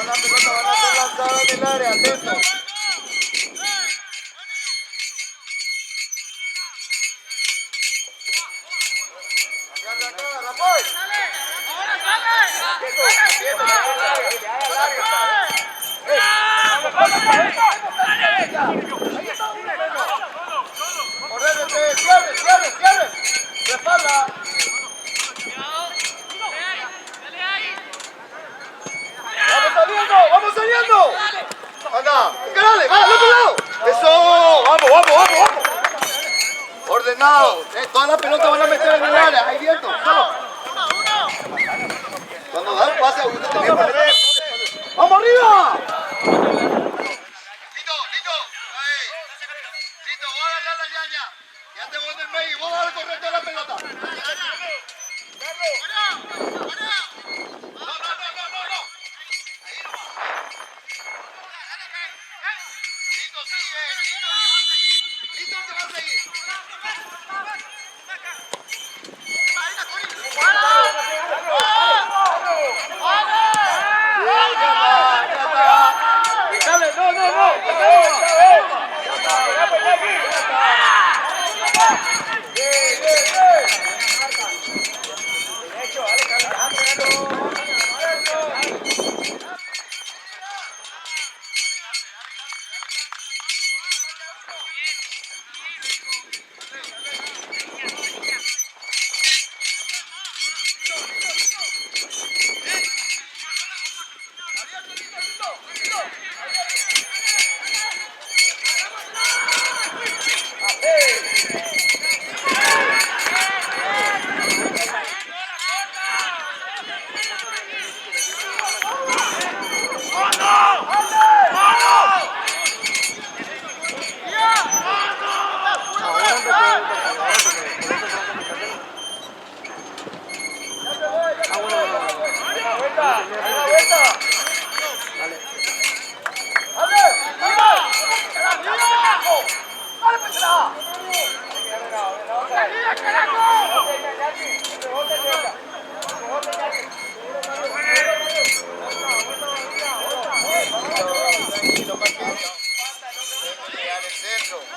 La pelota van a ser lanzada en el área, atento. Ordénate, cierre. Respalda. Vamos saliendo. Anda, encarale, va, al otro lado. Eso, vamos. Ordenado. Toda la pelota van a meter en el área. Hay viento, solo. Cuando da el pase, usted tiene que meter. ¡Vamos arriba! Lito. Ahí. Lito, vos agarrar la ñaña. Ya te voy en el medio. Vos vas a correr toda la pelota.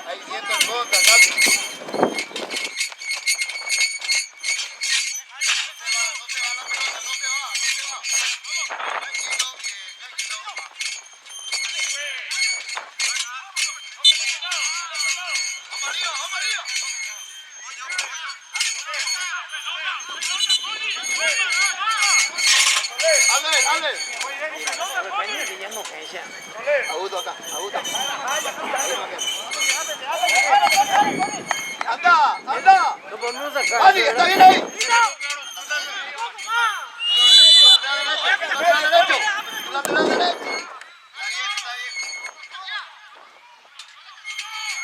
Hay viento en contra, Augusto acá, Augusto. Anda. Vale, está bien ahí. Lateral derecho.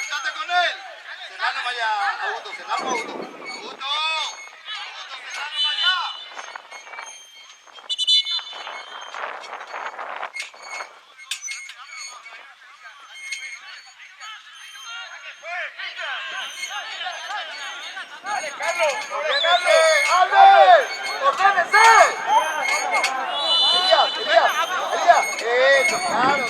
Estate con él. Serrano vaya, Augusto. ¡Dale, Carlos! ¡Ordénese! Elías. Eso, claro.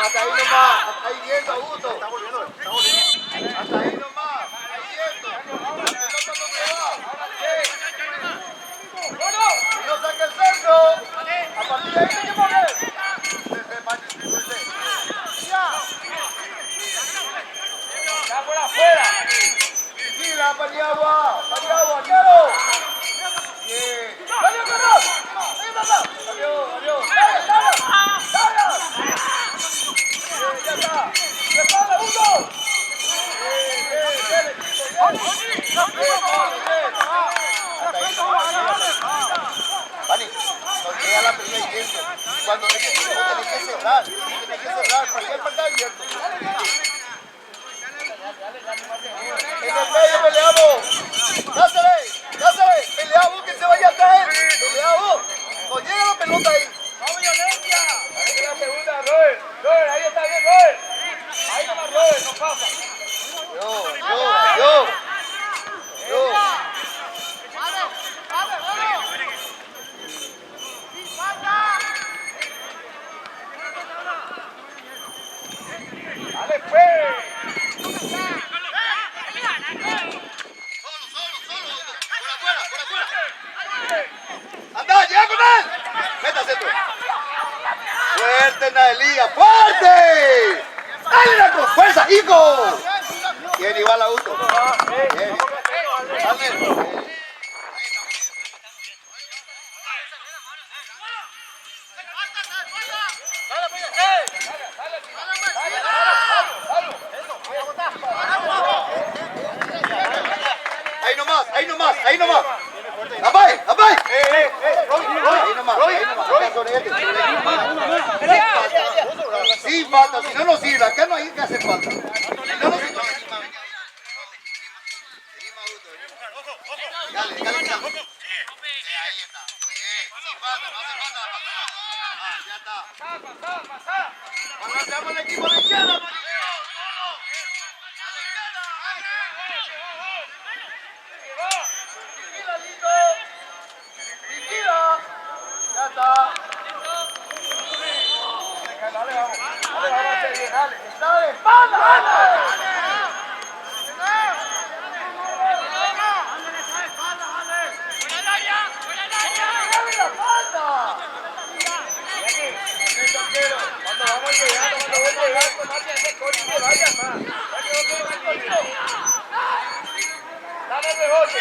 Hasta ahí nomás. Hasta ahí viendo, Augusto. Está volviendo. Hasta ahí nomás. Ahí viendo. No saque el centro. A partir de ahí hay que poner. Ya por afuera. Vigila, Paniagua, quiero. Bien. Adiós. Ya está. Prepara, uno. Vale, nos llega la primera y viento. Cuando es que tienes que cerrar. Cualquier falta abierto. En el medio peleamos. Dásele. Pelea vos que se vaya a caer. Pelea vos. No llega la pelota ahí. ¡No violencia! Ahí la segunda, Robert. Robert, ahí está bien, Robert. Ahí nomás, Robert, no pasa. Yo. ¡Dale, pues! ¡Anda, llega con él! ¡Métase tú! ¡Fuerte, Naelía! ¡Fuerte! ¡Dale, Naco! ¡Fuerza, hijo! Bien, igual a gusto. Bien. Dale. Ahí nomás. ¡Apay! Ahí nomás. Sin falta, si no nos sirve, acá no hay que hacer falta. Si no nos sirve. Dale. Ahí está. Muy bien. Sin falta, no hace falta. Ya está. Pasá. Cuando hacemos el equipo a la izquierda, ya está. Dale, vamos. Dale. Está de espalda. Cuando vamos llegando, cuando voy llegando, nadie hace corte y vaya más. Dale el rebote.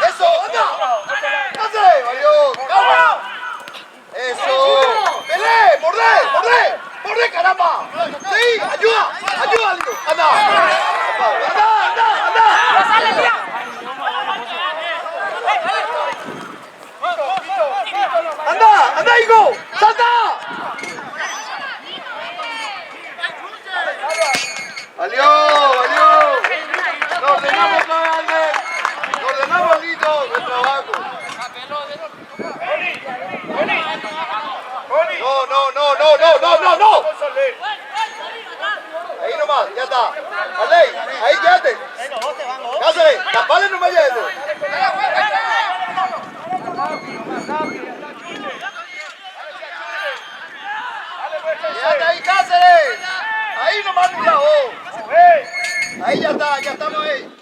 ¡Eso! ¡Anda! ¡Pase! ¡Valió! ¡Calma! ¡Eso! ¡Pelé! ¡Mordé, caramba! ¡Sí! ¡Ayuda! Lindo! ¡Anda! ¡Anda, hijo! ¡Salta! ¡Valió! ¡Lo ordenamos todo, Albert! ¡Lo ordenamos, Lito! ¡Buen trabajo! ¡No! Ahí nomás, ya está. Arley, ahí quédate. Cáceres, tapale nomás ya eso. Quédate ahí, Cáceres. Ahí nomás a tu lado. Ahí ya estamos ahí.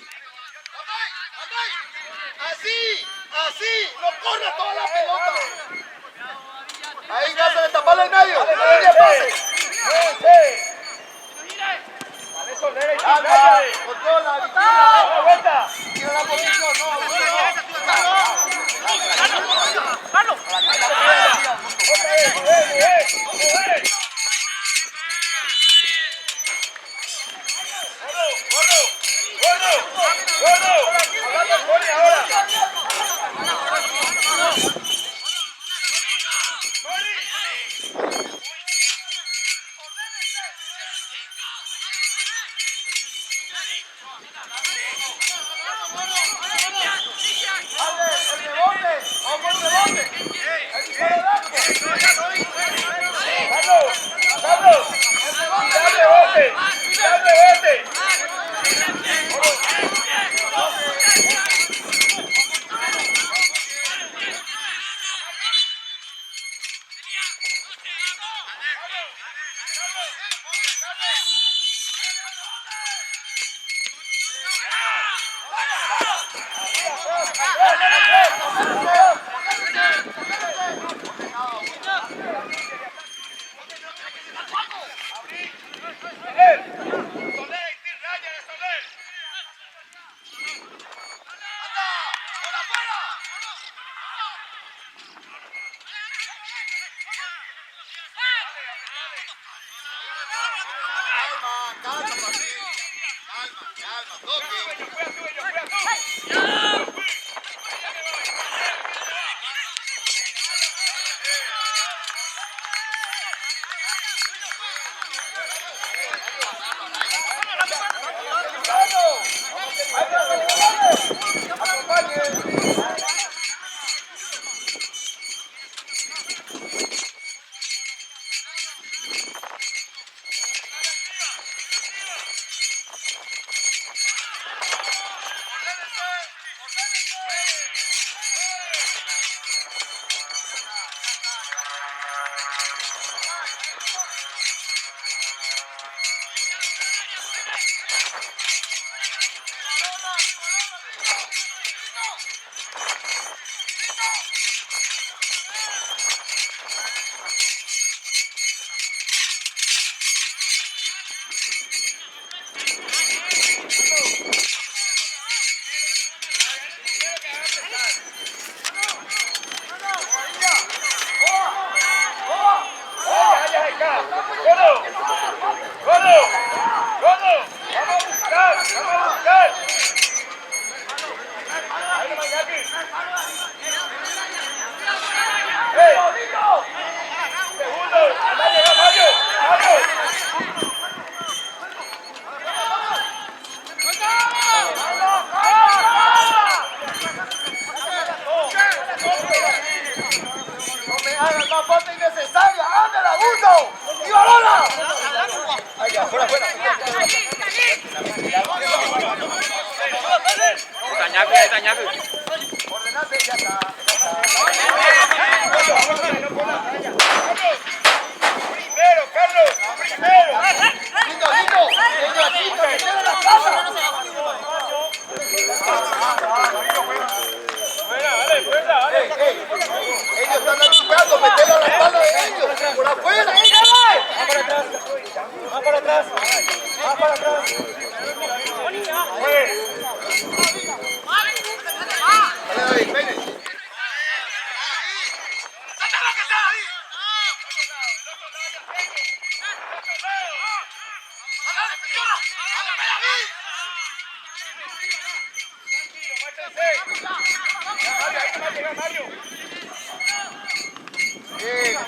Así, no corra toda la pelota. Ahí, Cáceres, tapale el medio. No le pase. Controla, vigila. Tira la posición,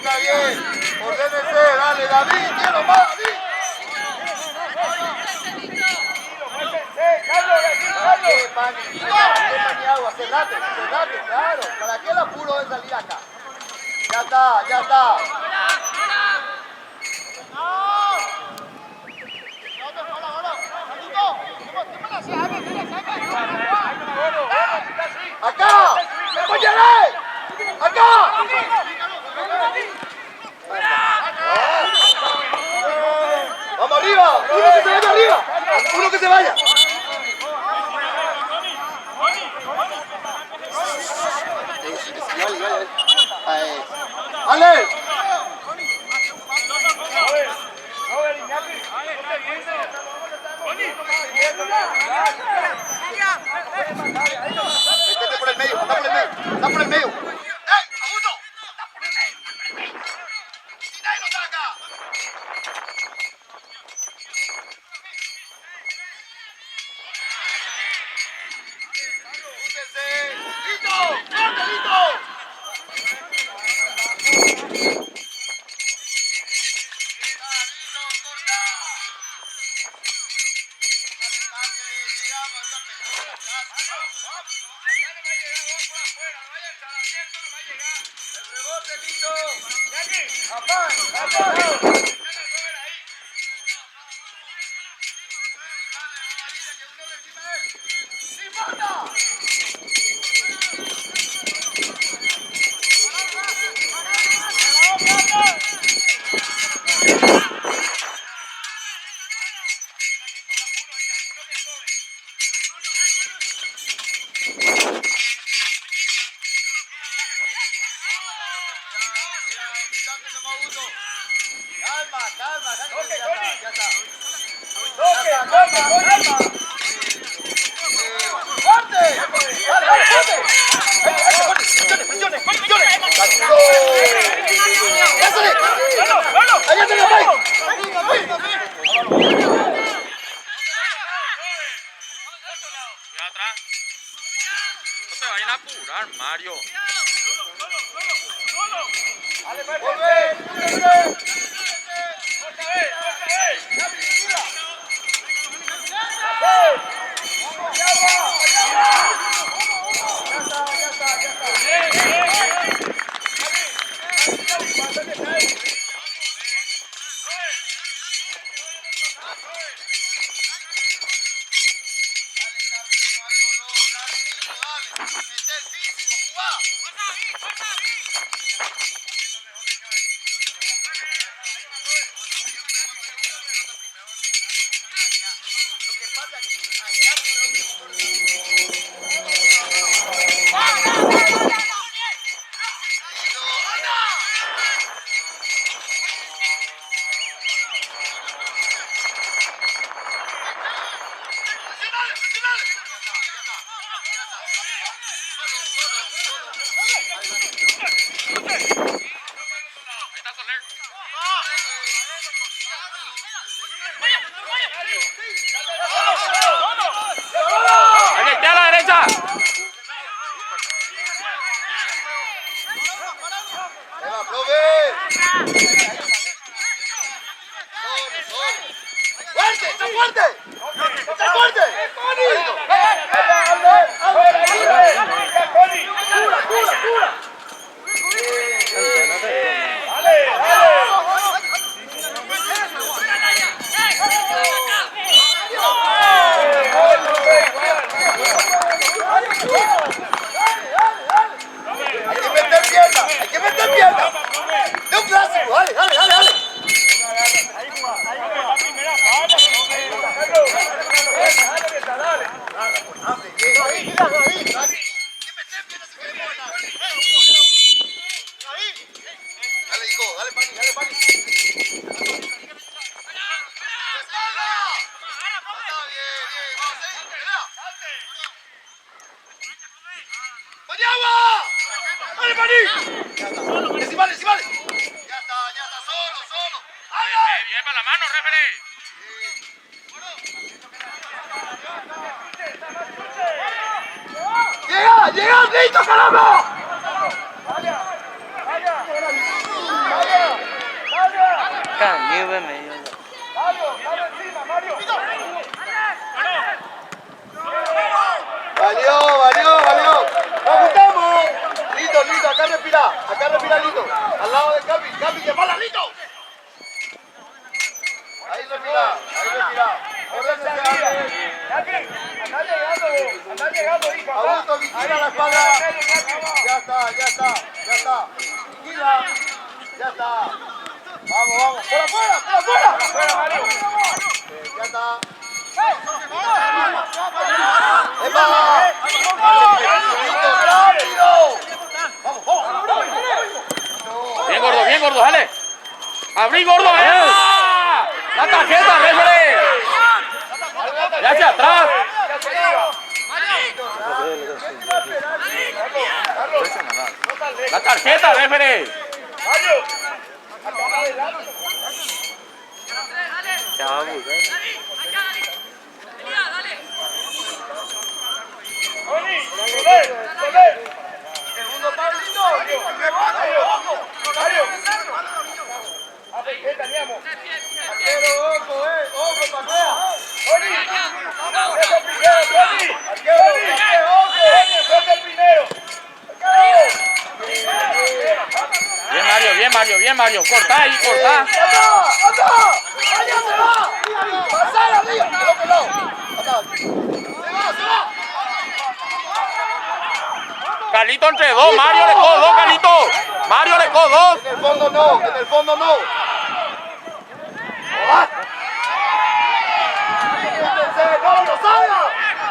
Está bien. Ordénense, dale, David, quiero más, David. ¿Para qué, Pani? ¿Para qué maniado? Cerrate, claro. ¿Para qué el apuro de salir acá? Ya está. ¡Acá! ¡Acompáñale! ¡Acá! ¡Vamos arriba! ¡Uno que se vaya! ¡Ale! Métete por el medio, está por el medio. ¡Ey, Augusto! ¡Está por el medio! ¡Si nadie lo saca! ¡Úsense! ¡Listo! ¡Listo! calma, ya está. ¡Fuerte! ¡Dale, dale, fuerte! ¡Presiones! ¡Pásale! ¡Allá te la voy! Atrás. No se vayan a apurar, Mario. ¡Ahí a la derecha! ¡Eva, profe! ¡Fuerte! ¡Está fuerte! ¡Está fuerte! Hay que meter pierna. De un clásico, dale. Dale, hijo, dale, Pani. ¡Vale! ¡Sí vale! Ya está, solo. Bien para la mano, referee. ¡Llega, listo, caramba! Cambio, medio. Valió. ¡Nos juntamos! Lito, acá respira, Lito. Al lado de Capi, que mala, Lito. Ahí respira. Anda llegando, hijo. Augusto, vigila la espalda. Ya está. Vigila. Ya está. Vamos. ¡Por afuera! Mario. Ya está. ¡Epa! ¡Rápido! ¡Vamos! Bien, gordo, dale. ¡Abrí, gordo! ¡La tarjeta, referee! ¡Ya hacia atrás! ¡La tarjeta, referee! Ya vamos, ¡Segundo Pablito! ¡Arquero, ojo, Patea! Bien, Mario. Corta ahí. ¡Anda! ¡Allá se va! ¡Pasar arriba! ¡Del otro lado! ¡Acá! ¡Se va! Carlito entre dos, Mario le cojo dos, Carlito. Mario le cojo dos. En el fondo no. ¡Ah! ¡No salga!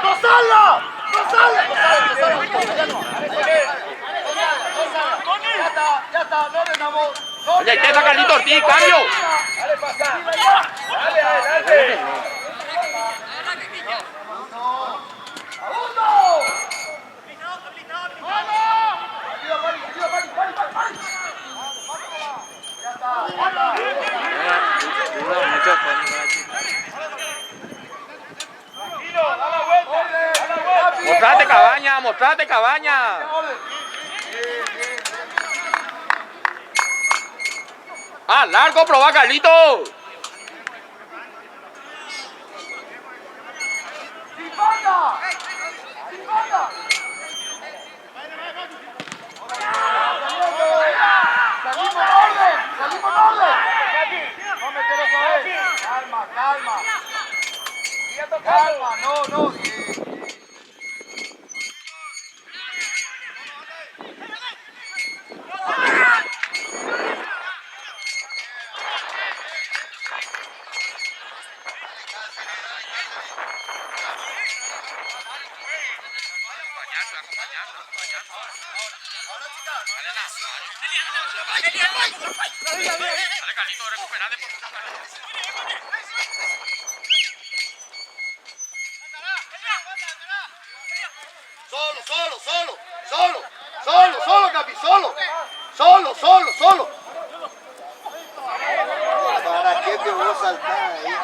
¡No salga! Ya está. ya está, no ordenamos. Oye, ¿qué está Carlito Ortiz? ¡Cambio! Dale, pasa. Dale, adelante. Duda mucho con Mostrate, Cabaña, mostrate, Cabaña. Ah, largo, proba, Carlito. ¡Sin banda! ¡Sin banda! ¡Salimos en orden! ¡Salimos en orden! No meterlo otra vez. Calma, calma. Calma, no. Dale, Carlito, recuperate por Solo, Capi, solo. ¿Para qué te voy a saltar ahí?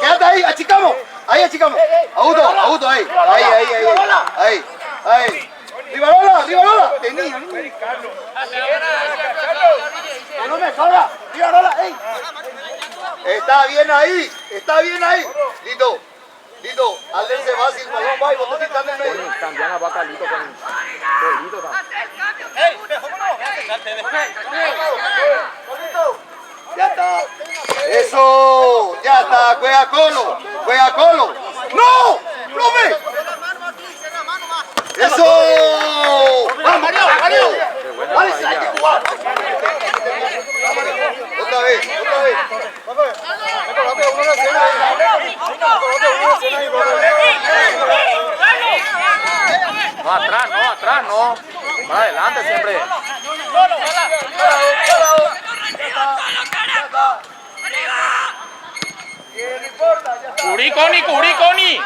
Quédate ahí, achicamos. Auto, ahí. Rivarola. Tenía. No me sobra. Rivarola, ey. Está bien ahí. Lito, aldense fácil, balón va y vos estás en el medio. Cambian a Carlito con Carlito Ya está. Eso. Ya está. Juega Colo. ¡No! ¡Profe! ¡Eso! ¡Vamos, Mario! Vale, si hay que jugar. Otra vez. No, atrás, no. Para adelante siempre. Cubrí, Coni.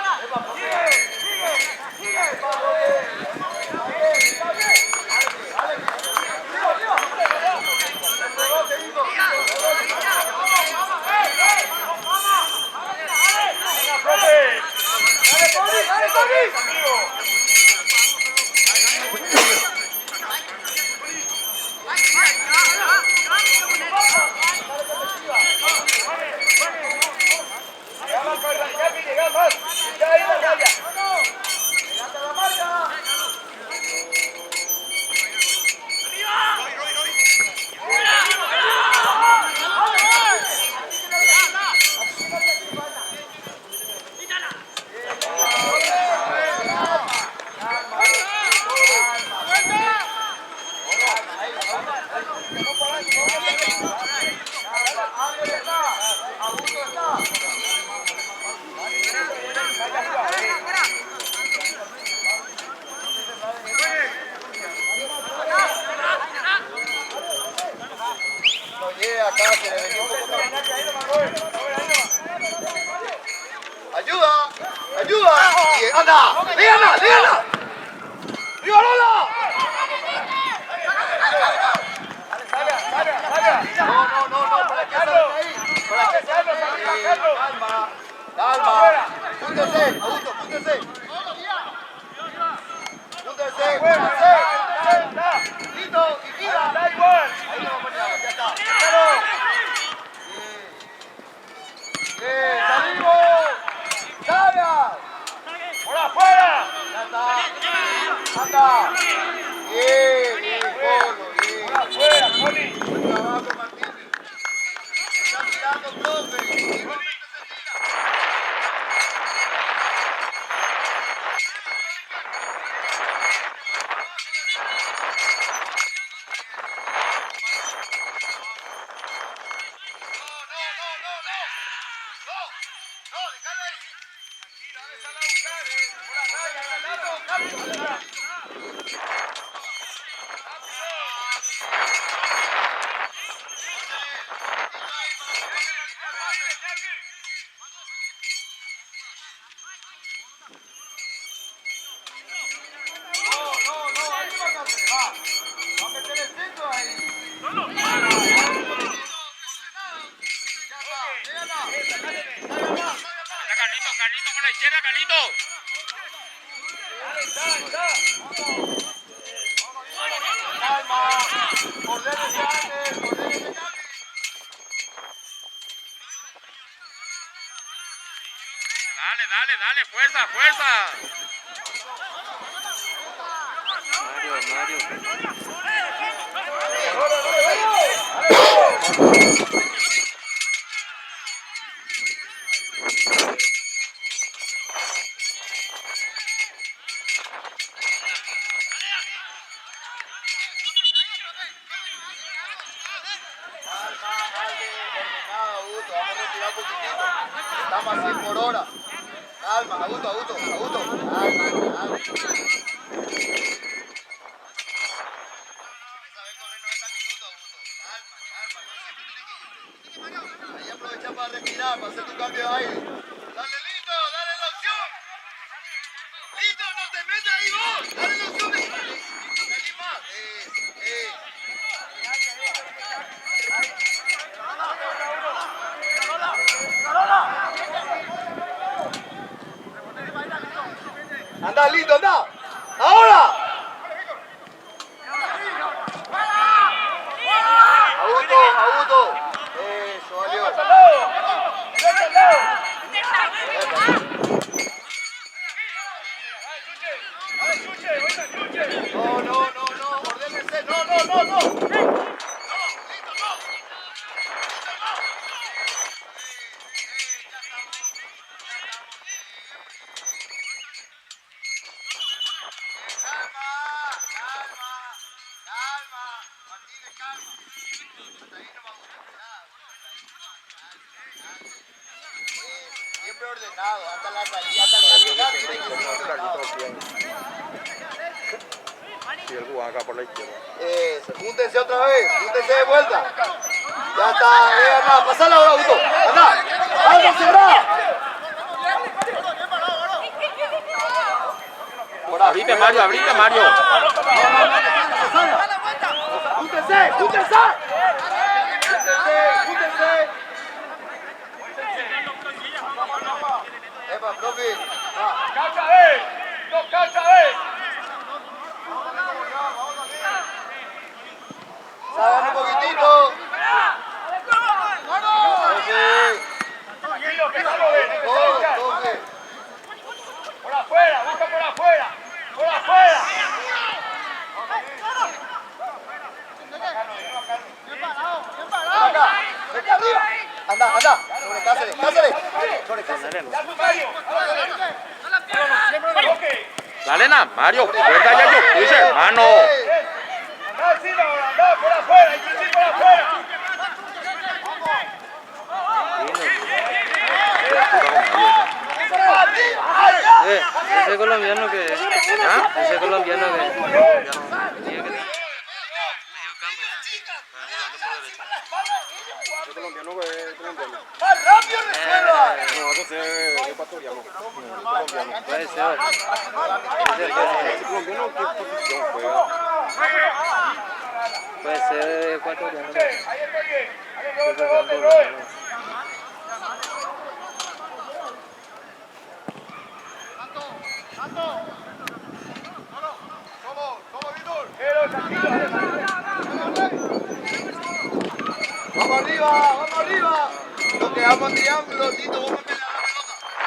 Ayuda. Anda. Dígala. Rivarola. No, para que salga ahí. Calma. Púntese, Augusto, púntese. Listo, y gira. Da igual. Ahí lo ponemos, ya está. Salimos. ¡Salga! ¡Por afuera! Ya está. Anda. Carlito por la izquierda, Carlito. Calma. Ordénese antes. Ordénese. Dale, fuerza, fuerza. Estamos a 100 por hora. Calma, Augusto. Calma. Ahí aprovecha para respirar, para hacer tu cambio de aire. Dale, Lito, dale la opción. Lito, no te metas ahí vos. Dale la opción. Aquí más. Anda, Lito, anda. Ahora. Augusto. Eso, valió. No. Ordénense. No. Siempre ordenado, hasta la salida, hasta el caminar tiene que ser ordenado. Y él jugaba acá por la izquierda. Júntense otra vez, júntense de vuelta. Ya está, anda, pasala ahora, Augusto. Anda, cerrá. Abrite, Mario. Júntense. Epa, profe. Salgan un poquitito. Profe. Por afuera. Acá, vete arriba. Anda. Sobre Cáceres. Dale, Mario. Fuerza ya yo. Dice, hermano. Anda por afuera. Hay que ir por afuera. Ese colombiano que... Ese colombiano que... ¡Más rápido resuelva! No, ese es ecuatoriano. Puede ser. Ese colombiano, ¿qué posición juega? Puede ser ecuatoriano. Ahí está bien. Rebote. Vamos arriba. Lo que vamos a triángulo, Tito, vamos a pelear la pelota.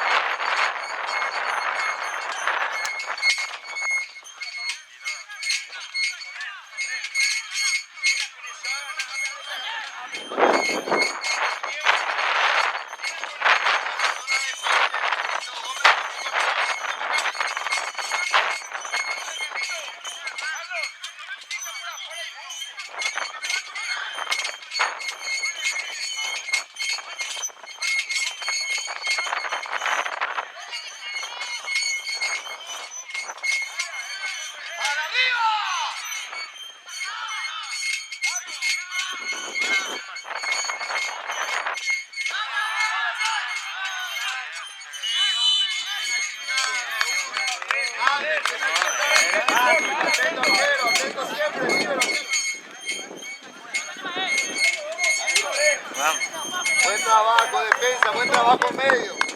trabajo en medio. Bien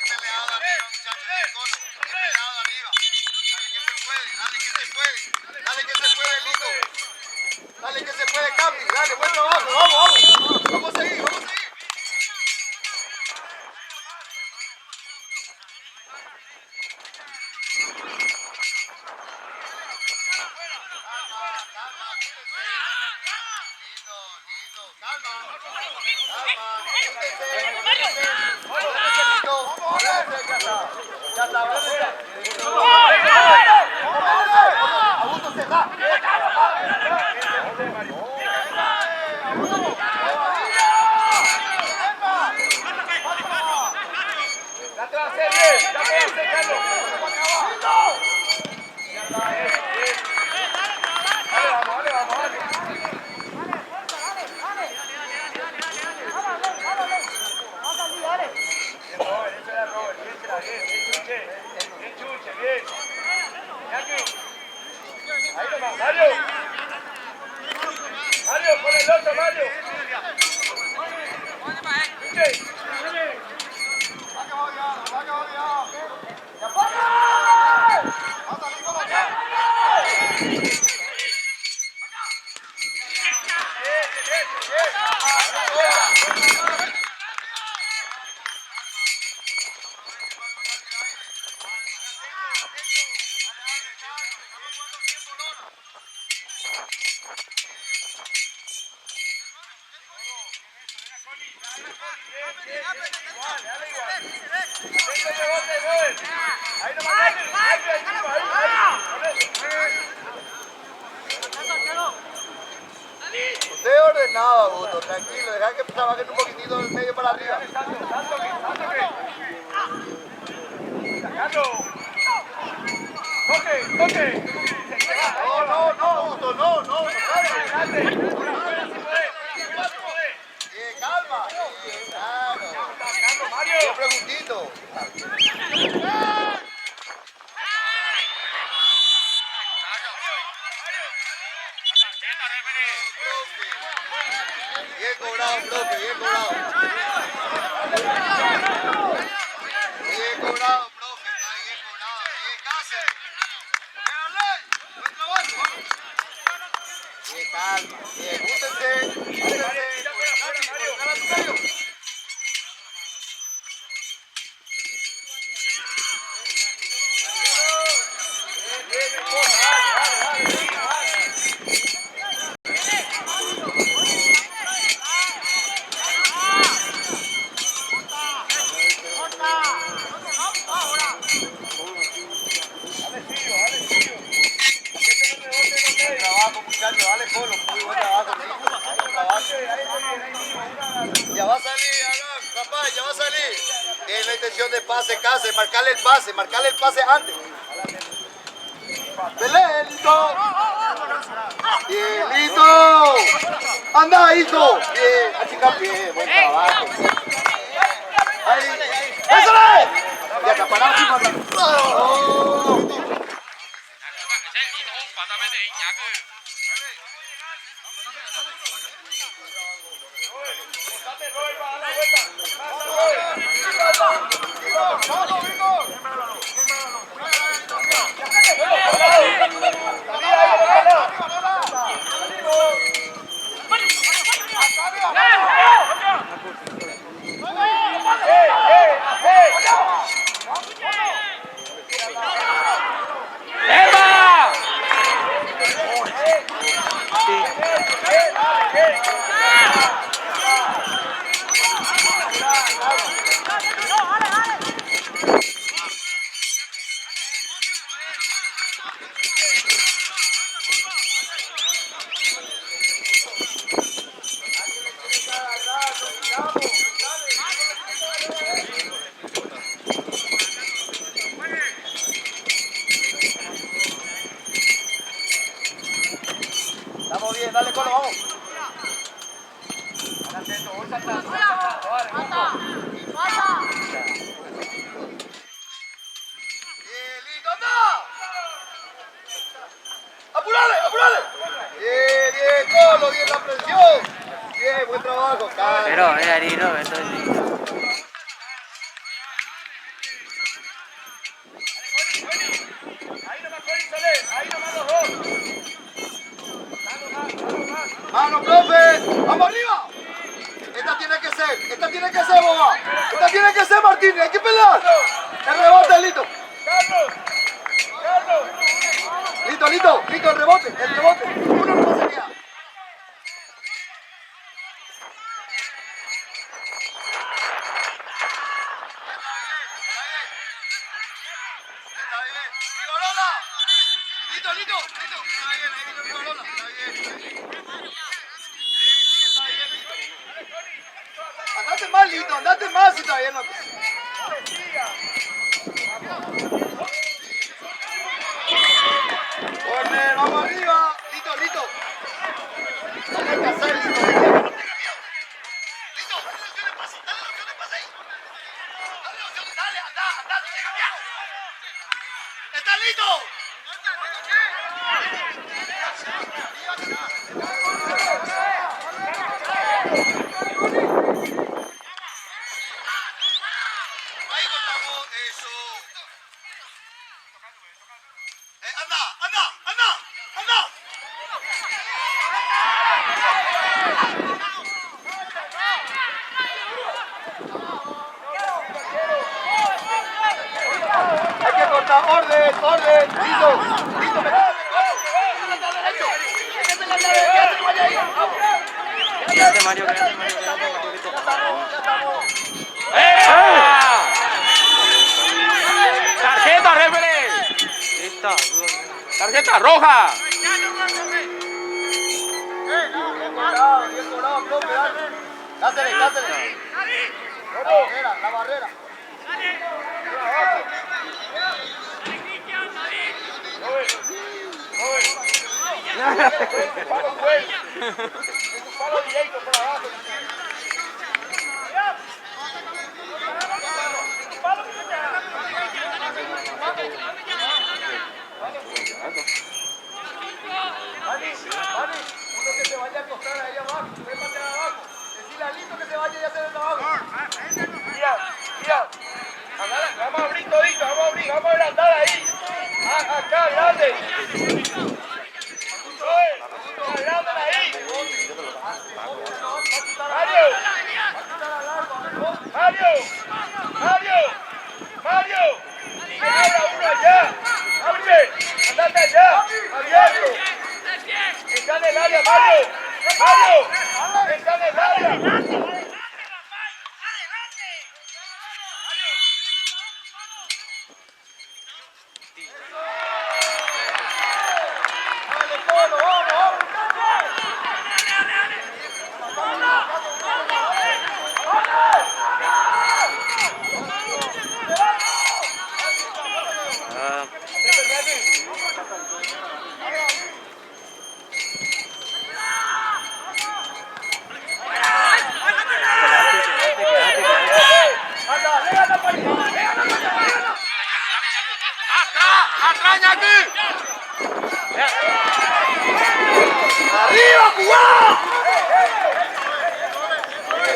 peleado arriba, muchachos, bien Colo. Bien peleado arriba. Dale que se puede, dale que se puede. Dale que se puede, Lito. Dale que se puede, Capi. Dale, buen trabajo. Vamos, vamos. Vamos a seguir, vamos a seguir. Usted ordenado, Augusto, tranquilo, deja que trabajen un poquitito del medio para arriba. No, Augusto, no, calma. Claro. Un preguntito. Bien cobrado, profe, bien cobrado. Bien cobrado, profe, está bien cobrado. Bien, Cáceres. Buen trabajo, vamos. Bien, calma. Bien, júntense. Muchachos, dale Colo, muy buen trabajo, Ya va a salir, papá, ya va a salir. Tiene la intención de pase, Cáceres, marcarle el pase antes. ¡Belento! ¡Bien, Lito! ¡Anda, hijo! Bien, achica bien, buen trabajo. ¡Ahí! ¡Ésale! Ya está parado, Estamos bien, dale Colo, vamos. ¡Apurale, apurale! Bien, bien, Colo, bien la presión. Bien, buen trabajo, Carlos. Pero, Ari, no, esto es... Mano, profe. Vamos arriba. Esta tiene que ser, boba. Esta tiene que ser, Martínez. Hay que pelear. El rebote, Lito. Lito, el rebote. Uno no se queda. Lito. Está bien, ahí vino Vigorola. Está bien. Sí, está bien, Lito. Andate más si todavía no. Corner, vamos arriba. Lito. No hay que hacer, Lito. Dale la opción de pase ahí. Dale, anda, te cambiar. ¡Está Lito! Ahí cortamos eso. Anda. Hay que cortar, orden. Lito, me Quédate, Mario. Tarjeta, refere. Listo. Tarjeta roja. Bien colado, profe, dale. Cáceres. La barrera. Uno que se vaya a acostar ahí abajo, trépate abajo. Decirle a Lito que se vaya y hacer el trabajo. Mira. Vamos a abrir todito, vamos a adelantar ahí. Acá, grande. Grande ahí. Mario. Que abra uno allá. Abre. Andate allá. Abierto. Está en el área, Mario. Está en el área. Dale, Polo, vamos. Atrás, Ñaki. ¡Arriba, jugada!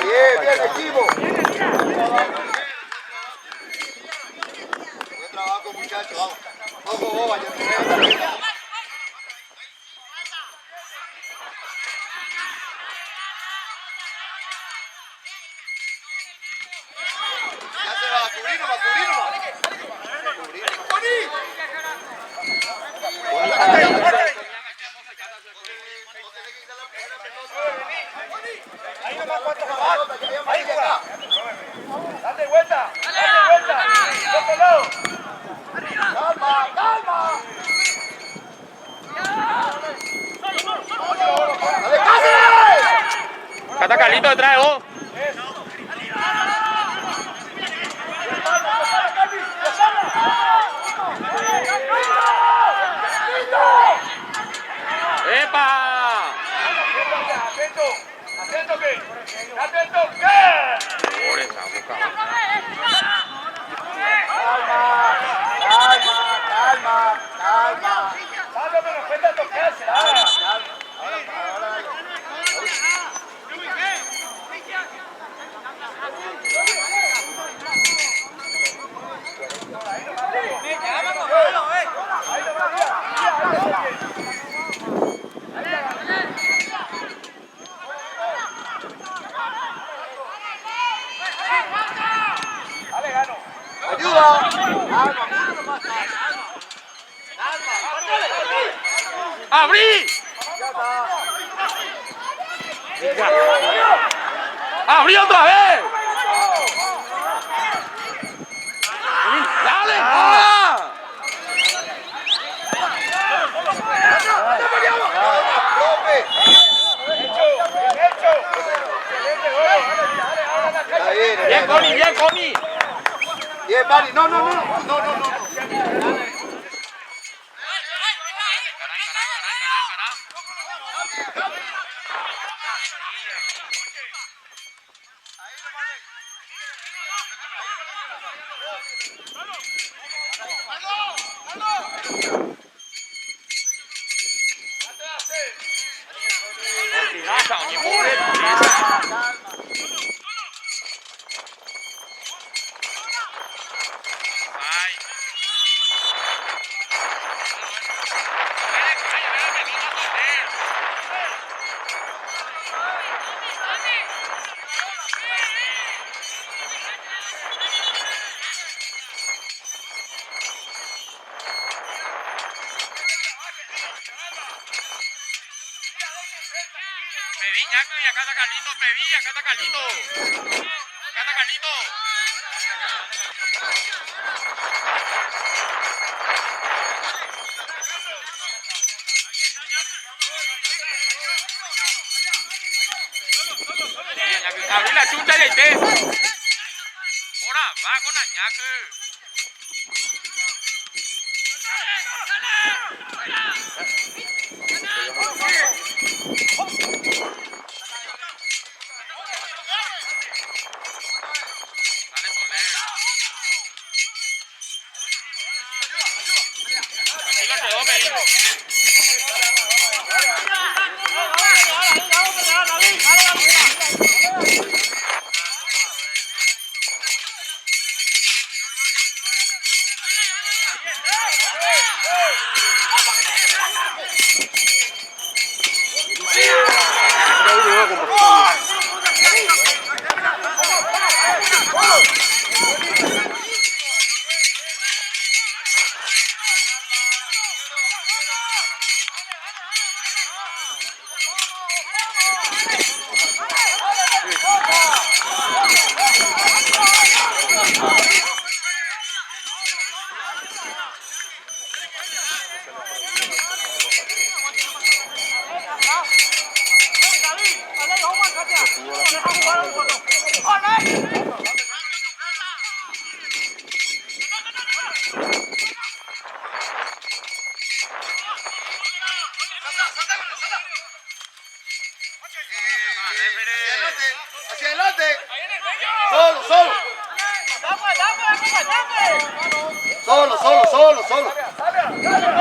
Bien, equipo. Buen trabajo, muchachos. Vamos. Ojo, boba, ya te ya se va, cubrir nomás. Ahí nomás, cuánto más. Ahí está. Dale vuelta. Otro lado. Calma. Dale, Cáceres. Acá está Carlito detrás de vos. ¡Epa! Atento que. Por esa boca. Calma. Pablo, me respeta tocarse. Ahora. ¡Abrió otra vez! ¡Dale! ¡Ah! Bien, Connie, bien, Connie. Bien, Mari. No, no, no, no, no, no, no. Pedí, Ñaco, y acá está Carlito, pedí, acá está Carlito. Acá está Carlito. Abrí la chucha y ahí te. Ahora, va con Añaco. Hacia adelante. Solo, solo. Solo, solo, solo, solo.